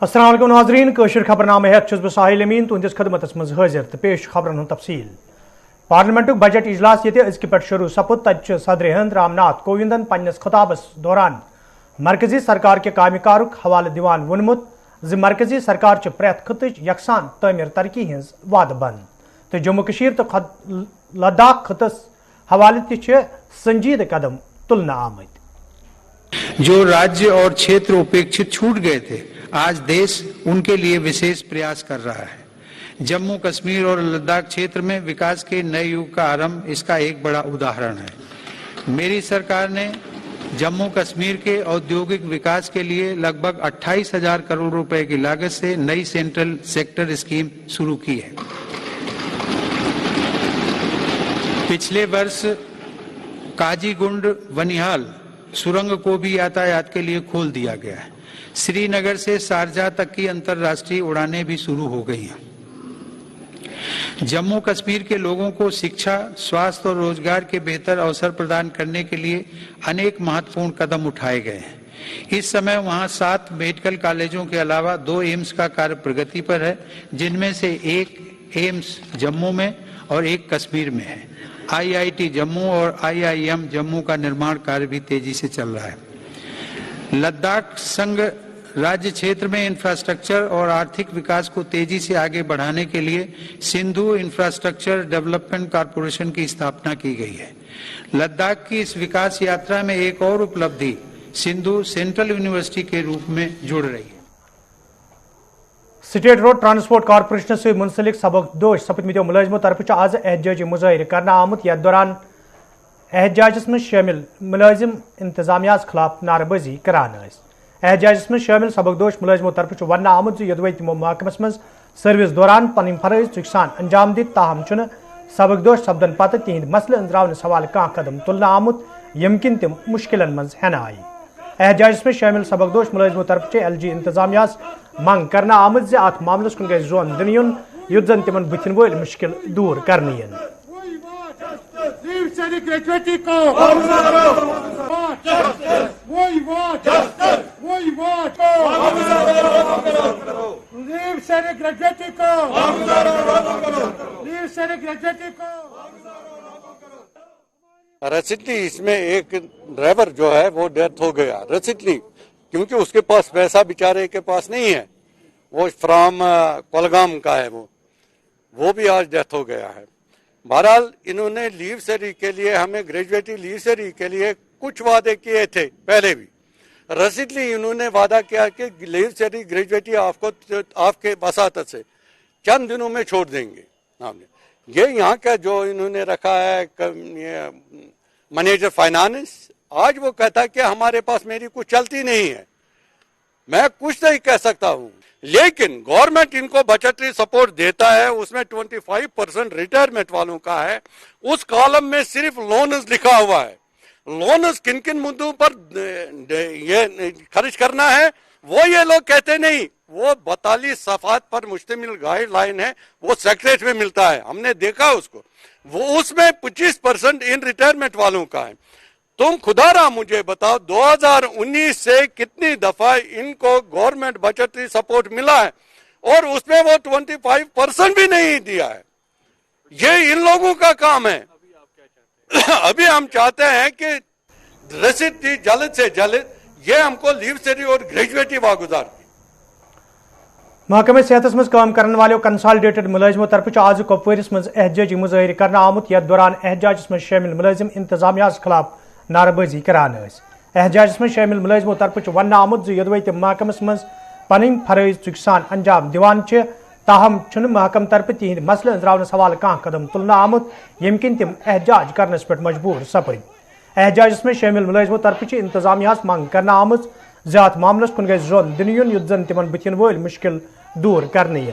अस्सलाम वालेकुम नाज़रीन कशर खबरनामे हेत छुस बह साहिल अमीन तुंदिस खदमतस मज हाजिर तो पेश खबरन हुंद तफसील। पार्लियामेंटुक बजट इजलास ये अजक पे शुरू सपुद तत सदर हिंद रामनाथ कोविंदन पन्नस खिताबस दौरान मरकजी सरकार के कामकारुक हवाले दिवान वोनमुत ज मरकजी सरकार प्रेत खितच यकसान तमीर तरक्की हिंज वाद बंद तो जम्मू कशीर तो लद्दाख खितस हवाले ति संजीद कदम तुलना आमद। जो राज्य और क्षेत्र उपेक्षित छूट गए थे आज देश उनके लिए विशेष प्रयास कर रहा है। जम्मू कश्मीर और लद्दाख क्षेत्र में विकास के नए युग का आरंभ इसका एक बड़ा उदाहरण है। मेरी सरकार ने जम्मू कश्मीर के औद्योगिक विकास के लिए लगभग 28,000 करोड़ रुपए की लागत से नई सेंट्रल सेक्टर स्कीम शुरू की है। पिछले वर्ष काजीगुंड वनिहाल सुरंग को भी यातायात के लिए खोल दिया गया है। श्रीनगर से शारजाह तक की अंतर्राष्ट्रीय उड़ानें भी शुरू हो गई हैं। जम्मू कश्मीर के लोगों को शिक्षा, स्वास्थ्य और रोजगार के बेहतर अवसर प्रदान करने के लिए अनेक महत्वपूर्ण कदम उठाए गए हैं। इस समय वहां 7 मेडिकल कॉलेजों के अलावा 2 एम्स का कार्य प्रगति पर है, जिनमें से एक एम्स जम्मू में और एक कश्मीर में है। IIT जम्मू और IIM जम्मू का निर्माण कार्य भी तेजी से चल रहा है। लद्दाख संघ राज्य क्षेत्र में इंफ्रास्ट्रक्चर और आर्थिक विकास को तेजी से आगे बढ़ाने के लिए सिंधु इंफ्रास्ट्रक्चर डेवलपमेंट कॉरपोरेशन की स्थापना की गई है। लद्दाख की इस विकास यात्रा में एक और उपलब्धि सिंधु सेंट्रल यूनिवर्सिटी के रूप में जुड़ रही है। स्टेट रोड ट्रांसपोर्ट कॉरपोरेशन से मुंसलिक सबकदोश सपदमतियों मुलाजिमों तरफ आज एहतजाजी मुजाहिर करना आमुत यथ दौरान एहतजाजस में शामिल मुलाजिम इंतजामियास खिलाफ नारेबाजी करान। एहतजाजस में शामिल सबकदोश मुलाजिमों तरफ वन आमुत यदि तमो महकमस मज सर्विस दौरान पन फरज चुकसान अंजाम दित ताहम सबकदोश सपदन पत तिहद मसले अंजरावन सवाल कह कदम तुलना आमुत यम किन तम मुश्किलन मज हेन आई। एहतजाजस में शामिल सबकदोश मुलाजिमों तरफ LG इंतजामियास मंग करना आमद अत मामलस कुन गई जोन दिन युन युद्ध जन तिमन बुथिन वोल मुश्किल दूर करनी। रिसेंटली इसमें एक ड्राइवर जो है वो डेथ हो गया रिसेंटली, क्योंकि उसके पास पैसा बेचारे के पास नहीं है। वो फ्रॉम कोलगाम का है, वो भी आज डेथ हो गया है। बहरहाल इन्होंने लीव सैलरी के लिए हमें ग्रेजुएटी लीव सैलरी के लिए कुछ वादे किए थे पहले भी। रिसेंटली इन्होंने वादा किया कि लीव सैलरी ग्रेजुएटी आपको आपके वसातत से चंद दिनों में छोड़ देंगे। हमने ये यहाँ का जो इन्होंने रखा है मैनेजर फाइनेंस, आज वो कहता है कि हमारे पास मेरी कुछ चलती नहीं है। मैं कुछ नहीं कह सकता हूँ, लेकिन गवर्नमेंट इनको बजटरी सपोर्ट देता है, उसमें 25% रिटायरमेंट वालों का है। उस कॉलम में सिर्फ लोन्स लिखा हुआ है। लोन्स किन किन मुद्दों पर ये खर्च करना है वो ये लोग कहते नहीं। वो 42 सफात पर मुश्तमिल गाइडलाइन है, वो सेक्रेटरी में मिलता है, हमने देखा उसको। वो उसमें 25% इन रिटायरमेंट वालों का है। तुम खुदारा मुझे बताओ 2019 से कितनी दफा इनको गवर्नमेंट बजटरी सपोर्ट मिला है और उसमें वो 25% भी नहीं दिया है। ये इन लोगों का काम है। अभी हम चाहते हैं कि रसीद जल्द से जल्द ये हमको लीव सैलरी और ग्रेजुएटी वागुजार। महकमे सेहत मज काम करने वाले कंसोलिडेटेड मुलाजिमों तरफ आज कुपवारिस मज एहतजाजी मुजाहिर करना आमुत यथ दौरान एहतजाजस में शामिल मुलाजिम इंतजामियास खिलाफ नारेबाजी करान। एहतजाजस में शामिल मुलाजिमों तरफ वन आमुत यदि तम महकमस मज पन फरज चुकसान अंजाम दिवान ताहम महकम तरफ तिहद मसले अंजरावन सवाल कह कदम तुलना आमुत यम किन तम एहतजाज करनस पे मजबूर सपद। एहतजाजस में शामिल मुलाजिमों तरफ इंतजामियास मंग करना आमुत ज़ात मामलस कुन गई जोन दिन युन युद्ध जन तिमन बुथिन वोल मुश्किल दूर करनी।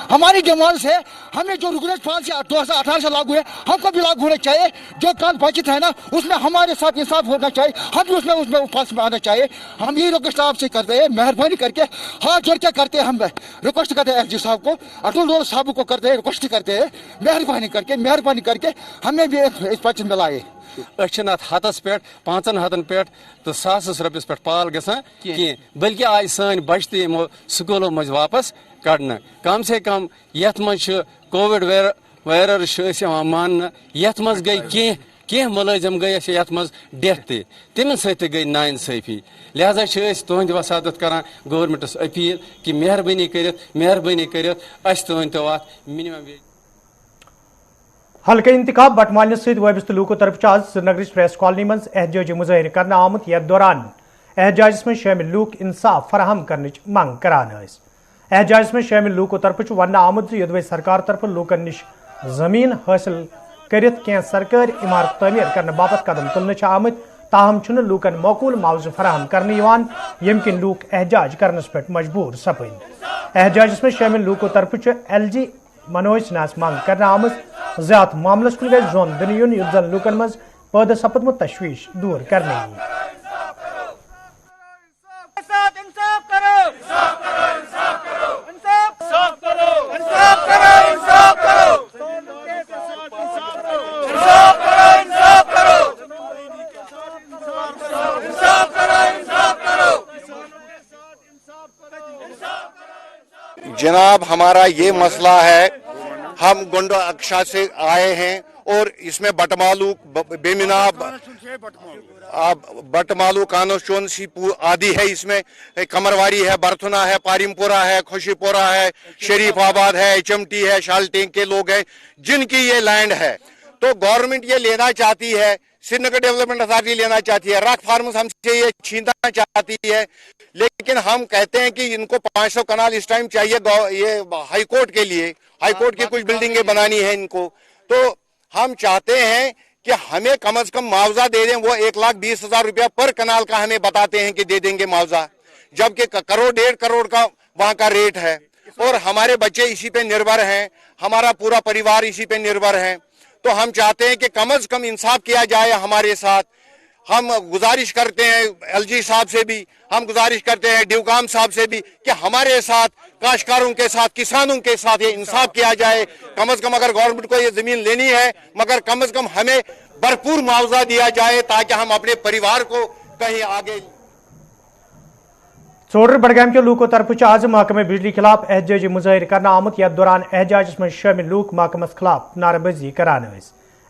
हमारी डिमांड्स है, हमें जो रेगुलेट पॉलिसी 2018 से लागू है हमको भी लागू होना चाहिए। जो काल बचत है ना उसमें हमारे साथ इंसाफ होना चाहिए, हम भी उसमें पॉलिसी में आना चाहिए। हम ये रिक्वेस्ट आपसे करते हैं, मेहरबानी करके हाथ जोड़ के करते हैं, हम रिक्वेस्ट करते हैं एलजी साहब को, अतुल डोल साहब को करते हैं, रिक्वेस्ट करते हैं मेहरबानी करके हमें भी इस पर्ची में लाए। हतस पे 500 पे तो 100 रुपये पे पाल गसान कह, बल्कि आय सन बच्चे यमो स्कूलों मज वापस कड़न। कम से कम यथ मज कोविड वायरस मान, यथ मज गई कह मुलजिम गई यथ मज डेथ तमन सत गई नाइंसाफी। लिहाजा तुहद वसादत करान गवर्नमेंटस अपील कि मेहरबानी कर तुहद तो मिनिमम वेज। हल्के इंतखाब बटमालने सत वबस्त लूको तरफ आज श्रीनगर प्रेस कॉलोनी मज एहतजाजी मुजाहिर करना आमुत। यथ दौरान एहतजाजस में शामिल लूक इंसाफ फराहम करने मंग करान। एहतजाजस में शामिल लूको तरफ वन आमुत यदि सरकार तरफ लूकन निश जमीन हासिल करित कह सरकारी इमारत तमीर करने बाबत कदम तुलने आमत, ताहम लूकन मौकूल मुआवजा फराहम करने यम किन लूक एहतजाज करने पे मजबूर सपद। एहतजाजस में शामिल लूको तरफ LG मनोज नास मंग करने आमत ज्यादा मामलस कुन गई जोन दिन युन युत जन लूकन मज पैदा सपदमुत तशवीश दूर करने। जनाब, हमारा ये मसला है, हम गोंडा अक्षा से आए हैं और इसमें बटमालू बेमिना बटमालू कानोस्टोन्सी आदि है, इसमें कमरवारी है, बरथुना है, पारिमपुरा है, खुशीपुरा है, शरीफाबाद है, HMT है, शालटेंग के लोग हैं जिनकी ये लैंड है। तो गवर्नमेंट ये लेना चाहती है, श्रीनगर डेवलपमेंट अथॉरिटी लेना चाहती है, रॉक फार्मर्स हमसे ये छीनना चाहती है, लेकिन हम कहते हैं कि इनको 500 कनाल इस टाइम चाहिए ये हाईकोर्ट के लिए, हाईकोर्ट की कुछ बिल्डिंगें बनानी है इनको। तो हम चाहते हैं कि हमें कम से कम मुआवजा दे दें। वो 1,20,000 रुपया पर कनाल का हमें बताते हैं कि दे देंगे मुआवजा, जबकि करोड़ 1.5 करोड़ का वहां का रेट है और हमारे बच्चे इसी पे निर्भर हैं, हमारा पूरा परिवार इसी पे निर्भर है। तो हम चाहते हैं कि कम से कम इंसाफ किया जाए हमारे साथ। हम गुजारिश करते हैं LG साहब से भी, हम गुजारिश करते हैं ड्यूकाम साहब से भी कि हमारे साथ काश्तकारों के साथ, किसानों के साथ ये इंसाफ किया जाए। कम से कम अगर गवर्नमेंट को ये जमीन लेनी है, मगर कम से कम हमें भरपूर मुआवजा दिया जाए ताकि हम अपने परिवार को कहीं आगे। चोडर बडगाम के लूको तरफ आज महकमे बिजली खिलाफ एहतजाजी मुजाहिर करना आमुत। यथ दौरान एहतजाज में शामिल लूक महकमस खिलाफ नारेबाजी करान।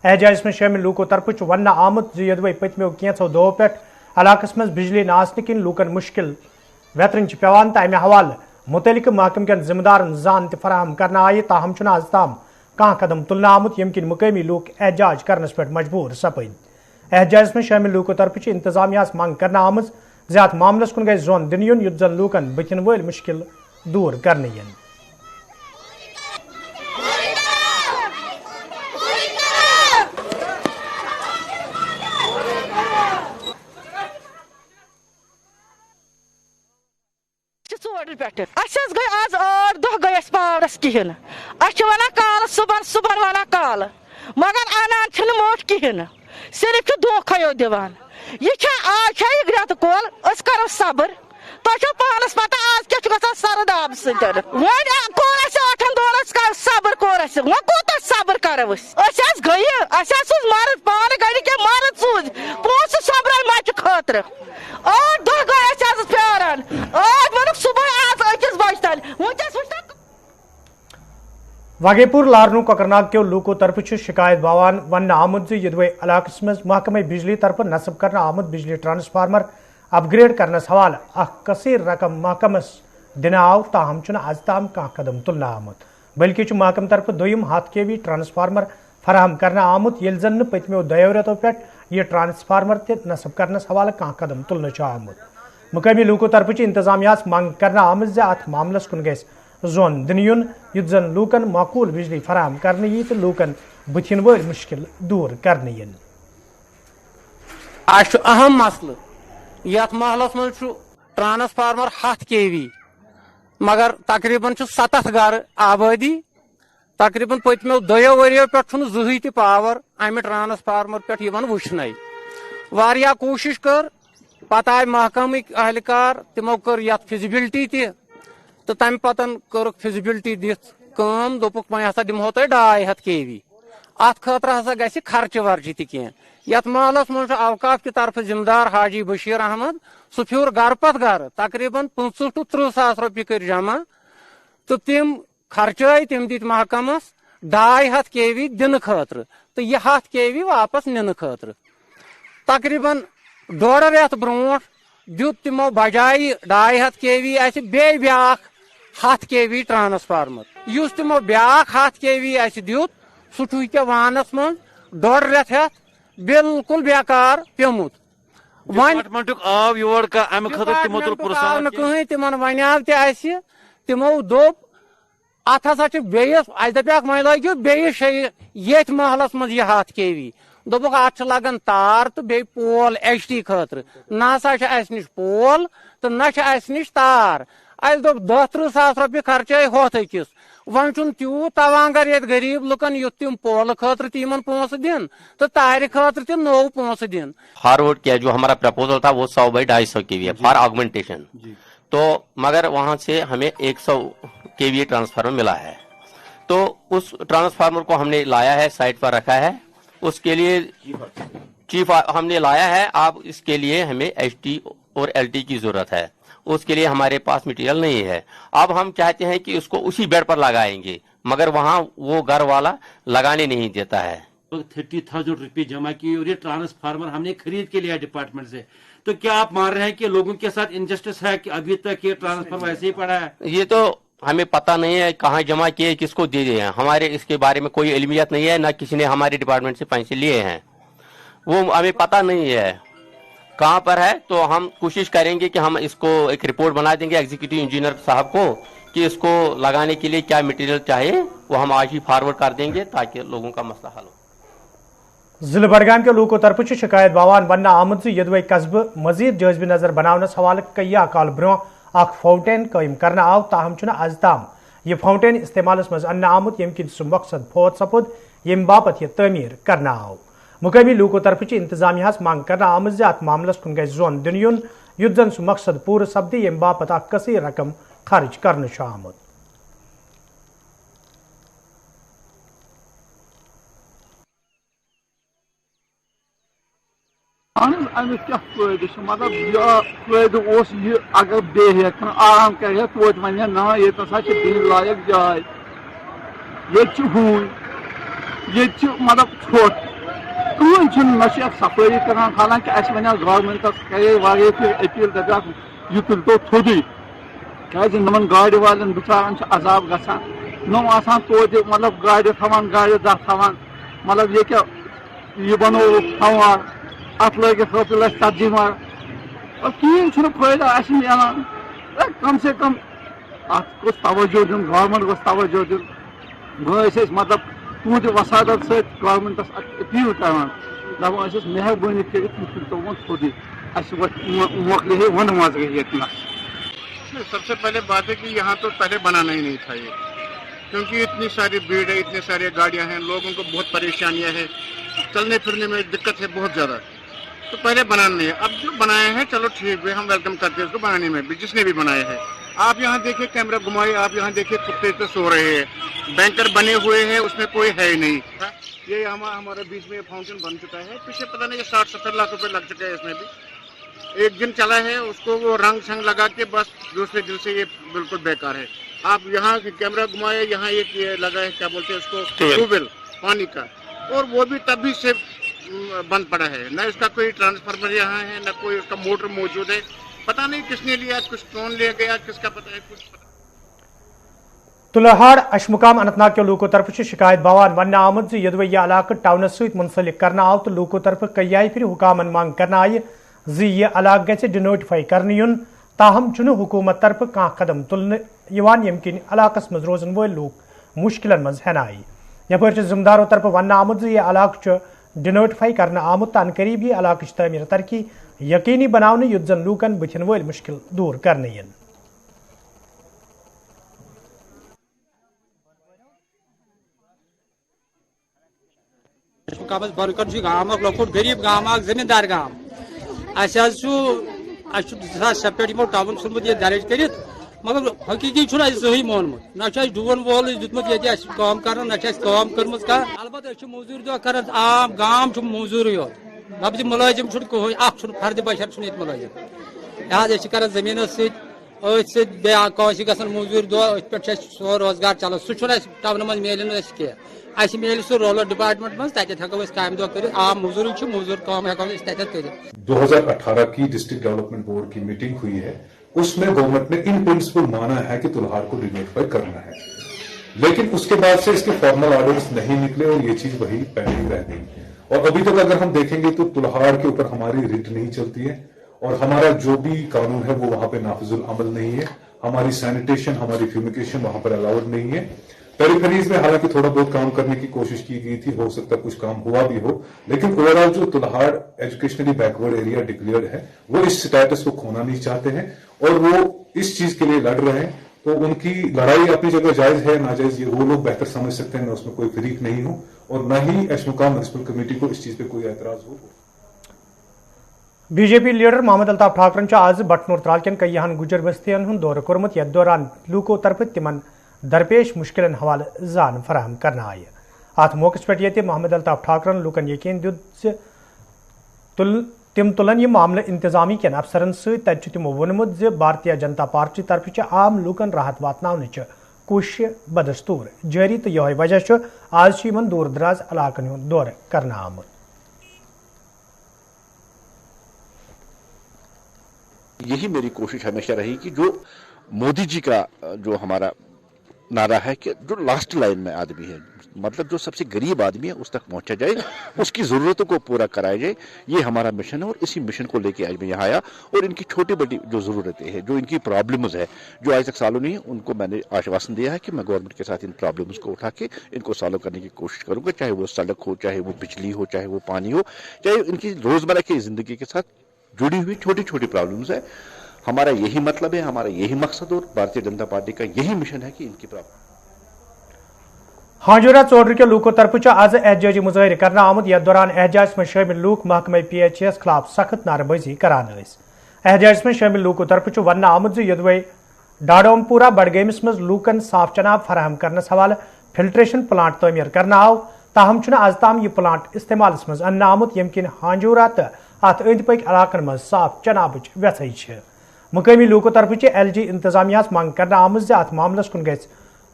एहतजाज में शामिल लूको तरफ वन आमुत यदि पतमो कैंसो दो पे इलाकस मज बिजली नासने किन लूकन मुश्किल वेतरन पेवान, तो अमे हवाले मुतलिक महकम कन जिम्मेदारन जान फराहम करना आये, ताहम आज ताम कह कदम तुलना आमुत यम किन मुकामी लूक एहतजाज करनस पे मजबूर सपद। एहतजाज में शामिल लूको तरफ इंतजामिया मंग करना आमज ज्यादा मामलस कुन गई जोन दिन युन युत जन लूकन बचन वल मुश्किल दूर करने। गई आज 8 दह गई पावरस कहें वन कल सुबह वन कल मगर अनान मोट कहें सिर्फ धोखो दिवान। यह आज रेत कौल करो सब्र, तुम पानस पता आज क्या सरद आब सब्र कोर कूत सब्र करो गई मर्द पान गई क्या मर्द सूझ पोस सब्र मच खतर 8 दह गई प्यारान आज वो सुबह आज 1 बज तल वागेपुर लारनू कोकरनाग के लूको तरफ शिकायत बावान वन आमुद यदि इलाकस मज महकमे बिजली तरफ नस्ब करना आमुद बिजली ट्रांसफार्मर अपग्रेड करनस हवाले कसीर रकम महकमस दिन आव, ताहम आज ताम कह कदम तुलना आमुद, बल्कि महकम तरफ 2 हाथ KV ट्रांसफार्मर फराहम करना आमुद ये जन पतमो 2 रेतों पे यह ट्रांसफार्मर त नस्ब करनस हवाले कह कदम तुलना आमुद। मुकामी लूको तरफ इंतजामिया मंग करना आमद अत मामलस कुन गैस जोन दिन युन युत जन लूकन माकूल बिजली फराहम करने यी तो लूकन बुथिन वल मुश्किल दूर करने यन। आज अहम मसल यथ महलस मज ट्रांसफार्मर 7 KV मगर तकरीबन 7 घर आबादी तकरीबन पत्मो 2 वरियो पे जुही त पावर अमि ट्रांसफार्मर पे वुचन वारिया कोशिश कर पत आय महकमिक अहलकार तिमो कर यथ फिजिबिलिटी तो तम पतन कर फिजिबिलिटी दिथ कम दोपुक मैं हसा दिमहो तोय 250 kV अत खतर हसा गि खर्च वर्च तह यथ महलस मज अवकाफ की तरफ जिम्मेदार हाजी बशीर अहमद सह फ्यूर घर पत घर तकरीबन 25 to 30 सास रुपये कर जमा तो तम खर्चाई तम दित महकमस 250 kV दिन खतर तो यह 100 kV वापस निन खतर तकरीबन 1.5 रेत ब्रो दित तमो बजाय 250 kV अस बे ब्याख 100 kV ट्रांसफार्मर युस तमो ब्याख 100 kV अस दित सह छुह वानस मन 1.5 रेत हेत बिल्कुल बेकार पेमुत आव योर का कहीं तिमन वनाव तमो दोप अत हसा बेस अस दपाक वह लगे बेस ये महलस मज यह 100 kV दोपुक अत लगन तार तो बे पोल HD खतर ना अस निश पोल तो ना निश तार अस दोप 10-30 सास रुपये खर्चे होत अकिस वन तूत तवांगर ये गरीब लुकन युत तम पोल खतर तमन पोस दिन तो तार खतर त नो पोस दिन फॉरवर्ड किया जो हमारा प्रपोजल था वो 100/250 kV है फॉर ऑगमेंटेशन तो मगर वहां से हमें 100 kV ट्रांसफार्मर मिला है तो उस ट्रांसफार्मर को हमने लाया है साइट पर रखा है उसके लिए चीफ हमने लाया है आप इसके लिए हमें HT और LT की जरूरत है उसके लिए हमारे पास मटेरियल नहीं है अब हम चाहते हैं कि उसको उसी बेड पर लगाएंगे मगर वहां वो घर वाला लगाने नहीं देता है 30,000 रुपये जमा किए और ये ट्रांसफार्मर हमने खरीद के लिया डिपार्टमेंट से तो क्या आप मान रहे हैं कि लोगों के साथ इनजस्टिस है कि अभी तक ये ट्रांसफार्मर ऐसे ही पड़ा है ये तो हमें पता नहीं है कहाँ जमा किए किसको दे दिए हैं हमारे इसके बारे में कोई इल्मियत नहीं है ना किसी ने हमारे डिपार्टमेंट से पैसे लिए हैं वो हमें पता नहीं है कहाँ पर है तो हम कोशिश करेंगे कि हम इसको एक रिपोर्ट बना देंगे एग्जीक्यूटिव इंजीनियर साहब को कि इसको लगाने के लिए क्या मटेरियल चाहिए वो हम आज ही फॉरवर्ड कर देंगे ताकि लोगों का मसला हल हो जिले बडगाम के लोगों तरफ शिकायत बावान बनना आमद यदवे कस्ब मजीद जज्ब नजर बनावनस हवाले कई काल ब्रो फाउंटेन कायम करना आव ताहम आज ताम यह फाउंटेन इस्तेमाल मज अन्न आमुत यम किन सह मकसद फोत सपुद यम बापत यह तमीर करना आव मुकामी लोगों तरफ इंतजामिया मांग करना आमद अत मामलस कुन गई जोन दिन युन युद्ध जन सह मकसद पूर सपदि यम बापत कसीर रकम खर्च कर आमुत अमिस क्या फायदे मतलब यह फायदे अगर बे आराम कर तो वन ना ये दिन लायक जाय ये हून ये मतलब छोट कहीं ना सफाई कर हालांकि अस वन गवर्नमेंटस करे अपील दपाक यह तुल तो थोदी क्या नमन गाड़ वाले बिचारन अजाब गसान नम आसान तो मतलब गाड़ थवान गाड़ दह थवान मतलब ये क्या ये बनो फवार अत लगे 40 मार और कहीं फायदा मिलान कम से कम अत तवज्जो दिन गवर्नमेंट गोस तवज्जो दिन बस मतलब तुद वसादत से गवर्नमेंटस अपील कर दपान मेहरबानी कर तो थोड़ी मोकले है वन मज गई इतना सबसे पहले बात है कि यहाँ तो पहले बनाना ही नहीं था ये क्योंकि इतनी सारी भीड़ है इतनी सारी गाड़ियाँ हैं लोगों को बहुत परेशानियाँ हैं चलने फिरने में दिक्कत है बहुत ज़्यादा तो पहले बनाना नहीं है अब जो बनाए हैं चलो ठीक है हम वेलकम करते हैं उसको बनाने में भी जिसने भी बनाए हैं आप यहाँ देखिए कैमरा घुमाइए आप यहाँ देखिए कुत्ते तो सो रहे हैं बैंकर बने हुए हैं उसमें कोई है ही नहीं ये हमारे बीच में फाउंटेन बन चुका है पीछे पता नहीं 60-70 लाख रुपए लग चुके हैं इसमें भी एक दिन चला है उसको वो रंग संग लगा के बस दूसरे दिन से ये बिल्कुल बेकार है आप यहाँ कैमरा घुमाए यहाँ एक ये लगा है क्या बोलते हैं उसको ट्यूबवेल पानी का और वो भी तभी से बंद पड़ा है न इसका कोई ट्रांसफार्मर यहाँ है न कोई उसका मोटर मौजूद है पता नहीं किसने लिया कुछ कौन ले गया किसका पता है कुछ तुलहाड़ अशमुकाम अनंतनाग के लोगों तरफ शिकायत बवान वन आमद यदवे यह इलाक टाउनस सत मुंसलिक करना आव तो लोगों तरफ कई फिर हुकामन मांग करना आई यह इलाक गि डिनोटिफाई करने युन ताहम हुकूमत तरफ कह कदम तुलने यम किन इलाकस मज रोजन वो लोग मुश्किलन मज हेन आई यपर जिम्मेदारों तरफ वन आमद यह इलाक डिनोटिफाई करना आमुत अन करीब यह इलाक तमीर तरक्की यकीनी बनाने युद्ध जन लूकन बुथन वल मुश्किल दूर करने बरकत गाम लकुट गरीब गाम जमींदार गाम 2007 पे टाउन सोलमुत ये दर्ज कर मगर हकीकी सही मोनमुत ना डून वोल दुतमुत ये काम कर ना काम कर्म अलबत् मजूर दह कर आम गाम मजूर योत लफ्ज मुलाजिम कहें फर्द बशर ये मुलाजिम लिहाजा कर जमीन सह मजूर दह पे सो रोजगार चलान सह टाउन मज मिल कह मिल सह रूरल डिपार्टमेंट मज तको काम दह कर आम मजूर मजूर काम हेको कर 2018 की डिस्ट्रिक्ट डेवलपमेंट बोर्ड की मीटिंग हुई है, उसमें गवर्नमेंट ने इन प्रिंसिपल माना है कि तुल्हार को डिनोटिफाई करना है, लेकिन उसके बाद से इसके फॉर्मल ऑर्डर्स नहीं निकले और ये चीज वही पेंडिंग रह गई। और अभी तक अगर हम देखेंगे तो तुल्हार के ऊपर हमारी रिट नहीं चलती है और हमारा जो भी कानून है वो वहां पे नाफिजुल अमल नहीं है, हमारी सैनिटेशन हमारी फ्यूमिगेशन वहां पर अलाउड नहीं है। पेरिफेरीज में हालांकि थोड़ा बहुत काम करने की कोशिश की गई थी, हो सकता है कुछ काम हुआ भी हो, लेकिन ओवरऑल जो तुल्हार एजुकेशनली बैकवर्ड एरिया डिक्लेयर्ड है वो इस स्टेटस को खोना नहीं चाहते हैं और वो इस चीज के लिए लड़ रहे हैं। तो उनकी लड़ाई अपनी जगह जायज है, नाजायज ये वो लोग बेहतर समझ सकते हैं, मैं उसमें कोई फरीक नहीं हूं और न ही एशमुकाम म्युनिसिपल कमेटी को इस चीज पे कोई एतराज हो। बीजेपी लीडर मोहम्मद अल्ताफ ठाकरन आज बटनूर त्राल कईहन गुजर बस्तियन हूं दौर कोर्मुत यथ दौरान लूको तरफ तिमन दरपेश मुश्किलन हवाले जान फराहम करना आय। अत मौके पे ये मोहम्मद अल्ताफ ठाकरन लूकन यकीन दित तिम तुलन यह मामले इंतजामी कन अफसरन सत तमो वोनमुत भारतीय जनता पार्टी तरफ आम लूकन राहत वातनावनच कोशिश बदस्तूर जारी तो यह वजह आज इन दूर दराज इलाकन हूं दौर करना आमुत। यही मेरी कोशिश हमेशा रही कि जो मोदी जी का जो हमारा नारा है कि जो लास्ट लाइन में आदमी है, मतलब जो सबसे गरीब आदमी है उस तक पहुंचा जाए, उसकी जरूरतों को पूरा कराया जाए, ये हमारा मिशन है। और इसी मिशन को लेके आज मैं यहाँ आया और इनकी छोटी बड़ी जो जरूरतें हैं, जो इनकी प्रॉब्लम्स है जो आज तक सॉल्व नहीं है, उनको मैंने आश्वासन दिया है कि मैं गवर्नमेंट के साथ इन प्रॉब्लम्स को उठा के इनको सॉल्व करने की कोशिश करूंगा, चाहे वो सड़क हो, चाहे वो बिजली हो, चाहे वो पानी हो, चाहे इनकी रोजमर्रा की जिंदगी के साथ जुड़ी हुई छोटी छोटी प्रॉब्लम्स है। हमारा यही मतलब है, हमारा यही मकसद और भारतीय जनता पार्टी का यही मिशन है कि इनकी प्रॉब्लम। हांजोरा चौधरी के लूको तरफ आज एहतजाजी मुजाहिर करना आमुद, यथ दौरान एहतजाज में शामिल लूक महकमे PHS खिलाफ सख्त नारेबाजी करान। एहतजाज में शामिल लूको तरफ वन आमुद यदवे डाडोमपुरा बडगेमिस मज लूकन साफ चनाब फराहम करने हवाले फिल्ट्रेशन प्लांट तमीर करना आव, ताहम आज ताम यह प्लांट इस्तेमाल मज अन्न आमुत यम किन हांजोरा तो अत अंद पक इलाकन मज साफ चनाब व्यथ। मुकामी लूको तरफ LG इंतजामिया मंग करना आमुद अत मामलस कुन गि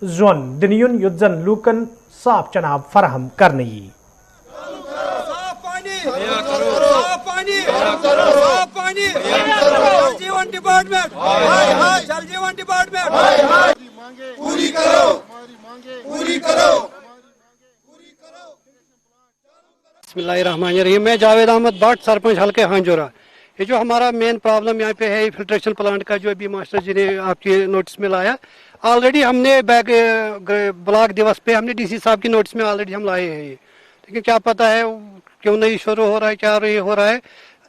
जोन दिन युन युत जन लूकन साफ चनाब फराहम करने यी। बिस्मिल्लाहिर्रहमानिर्रहीम। मैं जावेद अहमद भट्ट, सरपंच हल्के हांजोरा। ये जो हमारा मेन प्रॉब्लम यहाँ पे है फिल्ट्रेशन प्लांट का, जो अभी मास्टर जी ने आपके नोटिस में लाया, ऑलरेडी हमने ब्लॉक दिवस पे हमने DC साहब की नोटिस में ऑलरेडी हम लाए हैं ये, लेकिन क्या पता है क्यों नहीं शुरू हो रहा है, क्या हो रहा है।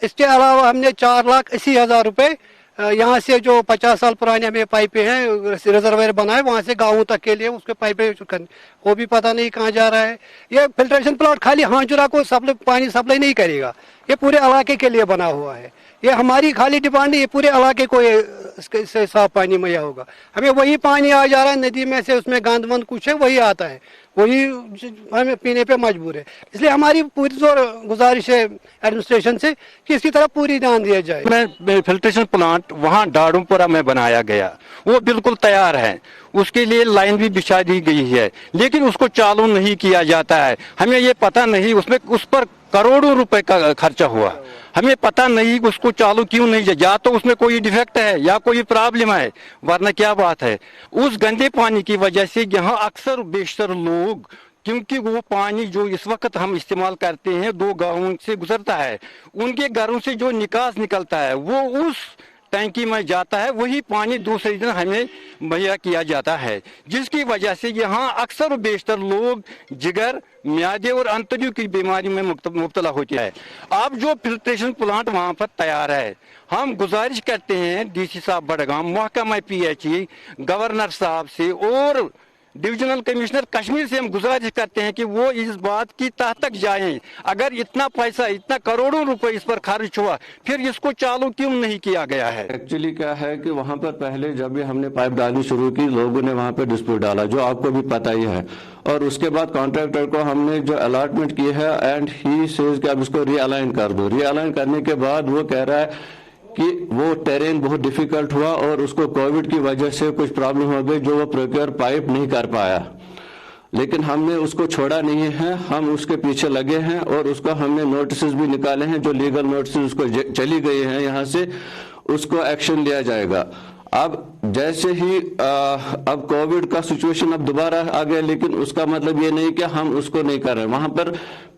इसके अलावा हमने 4,80,000 रुपए यहाँ से जो 50 साल पुराने हमें पाइपें हैं रिजर्वायर बनाए वहाँ से गाँव तक के लिए उसके पाइपें वो भी पता नहीं कहाँ जा रहा है। ये फिल्ट्रेशन प्लांट खाली हांजोरा को पानी सप्लाई नहीं करेगा, ये पूरे इलाके के लिए बना हुआ है। ये हमारी खाली डिमांड नहीं, ये पूरे इलाके को इससे साफ पानी मुहैया होगा। हमें वही पानी आ जा रहा है नदी में से, उसमें गंद वंद कुछ है वही आता है, वही हमें पीने पे मजबूर है। इसलिए हमारी पूरी जोर गुजारिश है एडमिनिस्ट्रेशन से कि इसकी तरफ पूरी ध्यान दिया जाए। मैं फिल्ट्रेशन प्लांट वहाँ डाडूमपुरा में बनाया गया, वो बिल्कुल तैयार है, उसके लिए लाइन भी बिछा दी गई है, लेकिन उसको चालू नहीं किया जाता है। हमें ये पता नहीं, उसमें उस पर करोड़ों रुपए का खर्चा हुआ, हमें पता नहीं उसको चालू क्यों नहीं, या तो उसमें कोई डिफेक्ट है या कोई प्रॉब्लम है, वरना क्या बात है। उस गंदे पानी की वजह से यहाँ अक्सर बेशतर लोग, क्योंकि वो पानी जो इस वक्त हम इस्तेमाल करते हैं 2 गांवों से गुजरता है, उनके घरों से जो निकास निकलता है वो उस टैंकी में जाता है, वही पानी दूसरे दिन हमें मुहैया किया जाता है, जिसकी वजह से यहाँ अक्सर बेशतर लोग जिगर, म्यादे और अंतरियों की बीमारी में मुब्तला होती है। अब जो फिल्ट्रेशन प्लांट वहाँ पर तैयार है, हम गुजारिश करते हैं DC साहब बड़गाम, महकमा PHE, गवर्नर साहब से और डिविजनल कमिश्नर कश्मीर से हम गुजारिश करते हैं कि वो इस बात की तह तक जाएं। अगर इतना पैसा, इतना करोड़ों रुपए इस पर खर्च हुआ, फिर इसको चालू क्यों नहीं किया गया है? एक्चुअली क्या है कि वहाँ पर पहले जब भी हमने पाइप डालनी शुरू की, लोगों ने वहाँ पर डिस्प्यूट डाला, जो आपको भी पता ही है, और उसके बाद कॉन्ट्रैक्टर को हमने जो अलॉटमेंट की है एंड ही सेज कि अब इसको रीअलाइन कर दो। रीअलाइन करने के बाद वो कह रहा है कि वो टेरेन बहुत डिफिकल्ट हुआ और उसको कोविड की वजह से कुछ प्रॉब्लम हो गई, जो वो प्रोक्योर पाइप नहीं कर पाया। लेकिन हमने उसको छोड़ा नहीं है, हम उसके पीछे लगे हैं और उसको हमने नोटिस भी निकाले हैं, जो लीगल नोटिस उसको चली गई हैं यहाँ से, उसको एक्शन लिया जाएगा। अब जैसे ही अब कोविड का सिचुएशन अब दोबारा आ गया, लेकिन उसका मतलब ये नहीं कि हम उसको नहीं कर रहे। वहां पर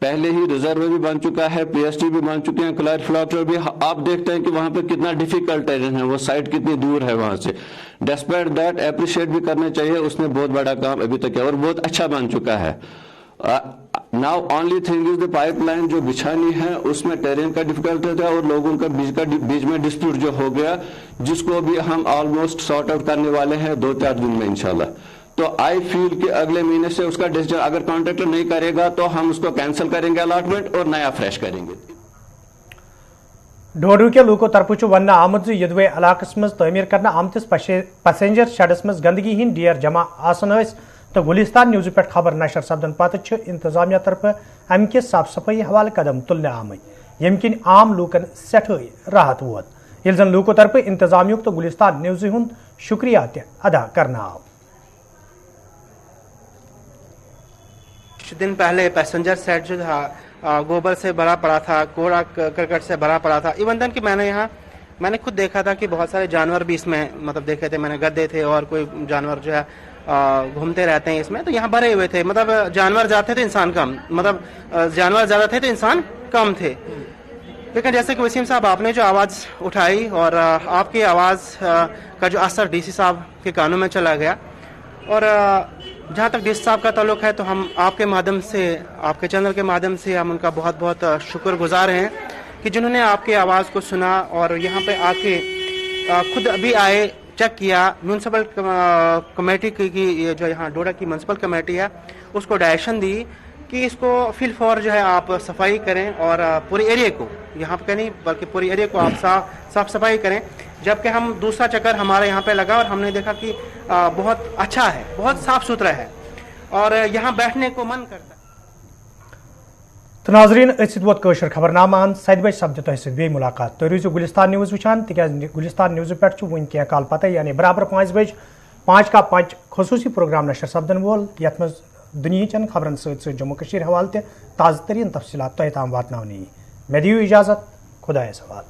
पहले ही रिजर्व भी बन चुका है, पीएसटी भी बन चुके हैं, क्लाइट फ्लॉटर भी। आप देखते हैं कि वहां पर कितना डिफिकल्ट टेरेन है, वो साइट कितनी दूर है वहां से। डिस्पाइट दैट अप्रिशिएट भी करना चाहिए, उसने बहुत बड़ा काम अभी तक किया और बहुत अच्छा बन चुका है। Now only thing is the pipeline जो बिछानी है, उसमें टेरेन का डिफिकल्टी था और लोगों का बीच में डिस्प्यूट जो हो गया, जिसको भी हम ऑलमोस्ट सॉर्ट आउट करने वाले हैं 2-4 दिन में इंशाल्लाह। तो आई फील कि अगले महीने से उसका डिसीजन अगर कॉन्ट्रैक्टर नहीं करेगा तो हम उसको कैंसिल करेंगे अलॉटमेंट और नया फ्रेश करेंगे। डोडू के लूको तरफ वन आमद यदवे इलाकस मज तमीर करना आमतिस पैसेंजर शेडस मज गंदगी हिंद ढेर जमा आसन तो गुलिस्तान न्यूज़ पे खबर नशर सपदन पत इंतजामिया तरफ अमि साफ सफाई हवाले कदम तुलने आमत यम किन आम लूकन सठ राहत वोत, ये जन लूको तरफ इंतजामिया तो गुलिस्तान न्यूज़ हुंद शुक्रिया अदा करना आव। कुछ दिन पहले पैसेंजर सेट जो था गोबर से भरा पड़ा था, कूड़ा करकट से भरा पड़ा था। इवन कि मैंने खुद देखा था कि बहुत सारे जानवर भी इसमें मतलब देखे थे मैंने, गद्दे थे और कोई जानवर जो है घूमते रहते हैं इसमें, तो यहाँ भरे हुए थे। मतलब जानवर ज्यादा थे तो इंसान कम, मतलब जानवर ज्यादा थे तो इंसान कम थे। लेकिन जैसे कि वसीम साहब आपने जो आवाज़ उठाई और आपकी आवाज़ का जो असर डीसी साहब के कानों में चला गया, और जहाँ तक डीसी साहब का ताल्लुक है तो हम आपके माध्यम से, आपके चैनल के माध्यम से हम उनका बहुत बहुत शुक्रगुजार हैं कि जिन्होंने आपकी आवाज़ को सुना और यहाँ पे आके खुद अभी आए, चेक किया। म्यूनसिपल कमेटी की ये जो यहाँ डोडा की म्यूनसिपल कमेटी है उसको डायरेक्शन दी कि इसको फिल फॉर जो है आप सफाई करें और पूरे एरिया को, यहाँ पे नहीं बल्कि पूरे एरिया को आप साफ सफाई करें। जबकि हम दूसरा चक्कर हमारे यहाँ पे लगा और हमने देखा कि बहुत अच्छा है, बहुत साफ सुथरा है और यहाँ बैठने को मन करता है। तो नाजरीन वोत कशर खबरनामान 7 बजे सपद तुम बे मुलाकात। तुम रूजो गुलिस्तान न्यूज़ वुचान तिक गुलिस्तान न्यूज़ पे वन क्या काल पता यानी बराबर 5 बजे 5 का 5 खसूसी प्रोग्राम नशर सपदन वोल, यथ मज दुनिया खबरन सत जम्मू कश्मीर हवाले ताज़ा तरीन तफसीलात तुम ताम वातनावनी। मे दियो इजाजत, खुदा सवाल।